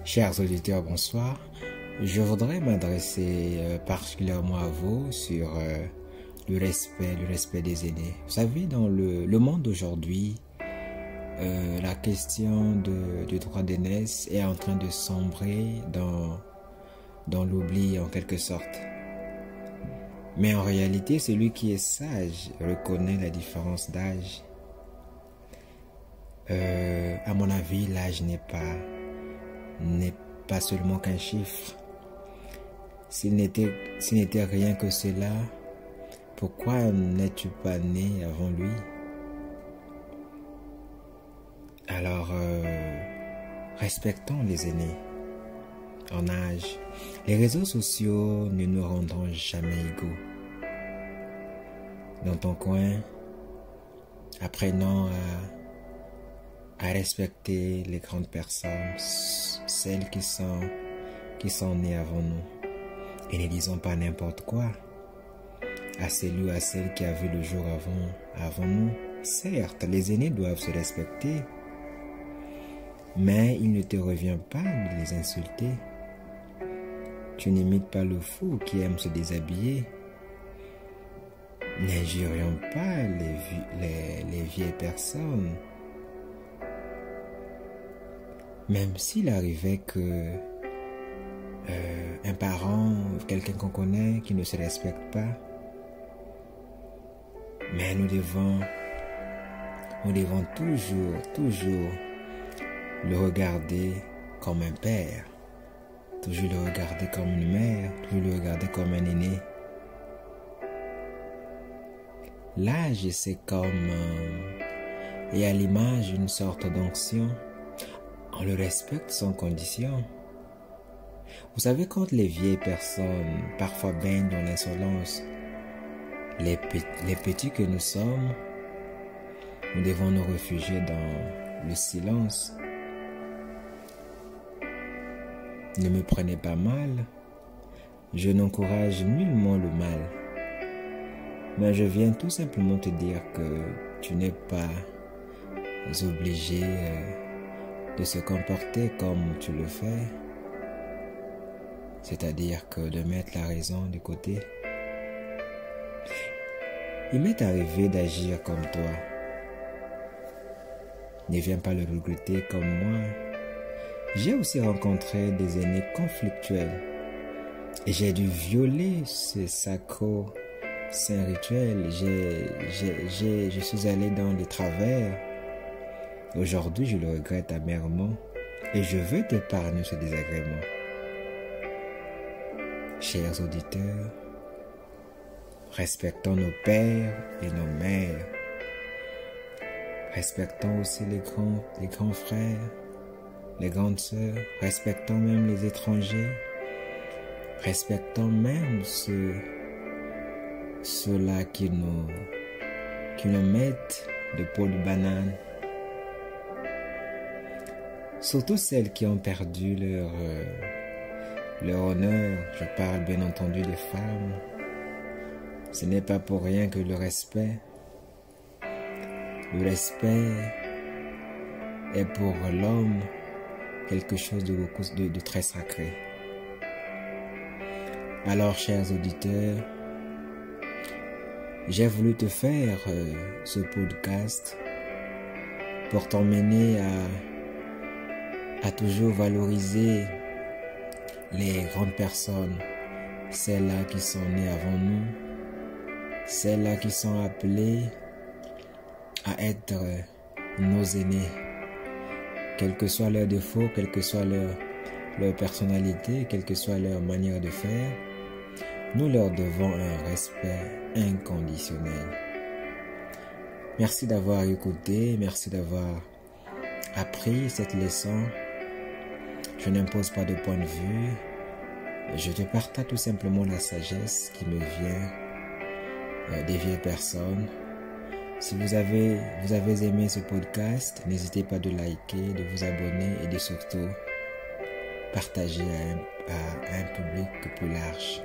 Chers auditeurs, bonsoir. Je voudrais m'adresser particulièrement à vous sur le respect des aînés. Vous savez, dans le monde d'aujourd'hui, la question du droit d'aînesse est en train de sombrer dans l'oubli en quelque sorte. Mais en réalité, celui qui est sage reconnaît la différence d'âge. À mon avis, l'âge n'est pas seulement qu'un chiffre. S'il n'était rien que cela, pourquoi n'es-tu pas né avant lui? Alors, respectons les aînés en âge. Les réseaux sociaux ne nous rendront jamais égaux. Dans ton coin, apprenons à respecter les grandes personnes, celles qui sont nées avant nous. Et ne disons pas n'importe quoi à celui ou à celle qui a vu le jour avant nous. Certes, les aînés doivent se respecter, mais il ne te revient pas de les insulter. Tu n'imites pas le fou qui aime se déshabiller. N'injurions pas les vieilles personnes. Même s'il arrivait que un parent, quelqu'un qu'on connaît qui ne se respecte pas, mais nous devons toujours le regarder comme un père, toujours le regarder comme une mère, toujours le regarder comme un aîné. L'âge, c'est comme, et à l'image d'une sorte d'onction, on le respecte sans condition. Vous savez, quand les vieilles personnes parfois baignent dans l'insolence, les petits que nous sommes, nous devons nous réfugier dans le silence. Ne me prenez pas mal, je n'encourage nullement le mal. Mais je viens tout simplement te dire que tu n'es pas obligé de se comporter comme tu le fais. C'est-à-dire que de mettre la raison de côté. Il m'est arrivé d'agir comme toi. Ne viens pas le regretter comme moi. J'ai aussi rencontré des aînés conflictuels. Et j'ai dû violer ce sacro-saint rituel. Je suis allé dans les travers. Aujourd'hui, je le regrette amèrement. Et je veux t'épargner ce désagrément. Chers auditeurs, respectons nos pères et nos mères. Respectons aussi les grands frères, les grandes sœurs. Respectons même les étrangers. Respectons même ceux-là qui nous mettent de peau de banane. Surtout celles qui ont perdu leur honneur. Je parle bien entendu des femmes. Ce n'est pas pour rien que le respect est pour l'homme quelque chose de très sacré. Alors, chers auditeurs, j'ai voulu te faire ce podcast pour t'emmener à toujours valoriser les grandes personnes, celles-là qui sont nées avant nous, celles-là qui sont appelées à être nos aînés, quels que soient leurs défauts, quelle que soit leur personnalité, quelle que soit leur manière de faire, nous leur devons un respect inconditionnel. Merci d'avoir écouté, merci d'avoir appris cette leçon. Je n'impose pas de point de vue, je te partage tout simplement la sagesse qui me vient des vieilles personnes. Si vous avez aimé ce podcast, n'hésitez pas de liker, de vous abonner et de surtout partager à un public plus large.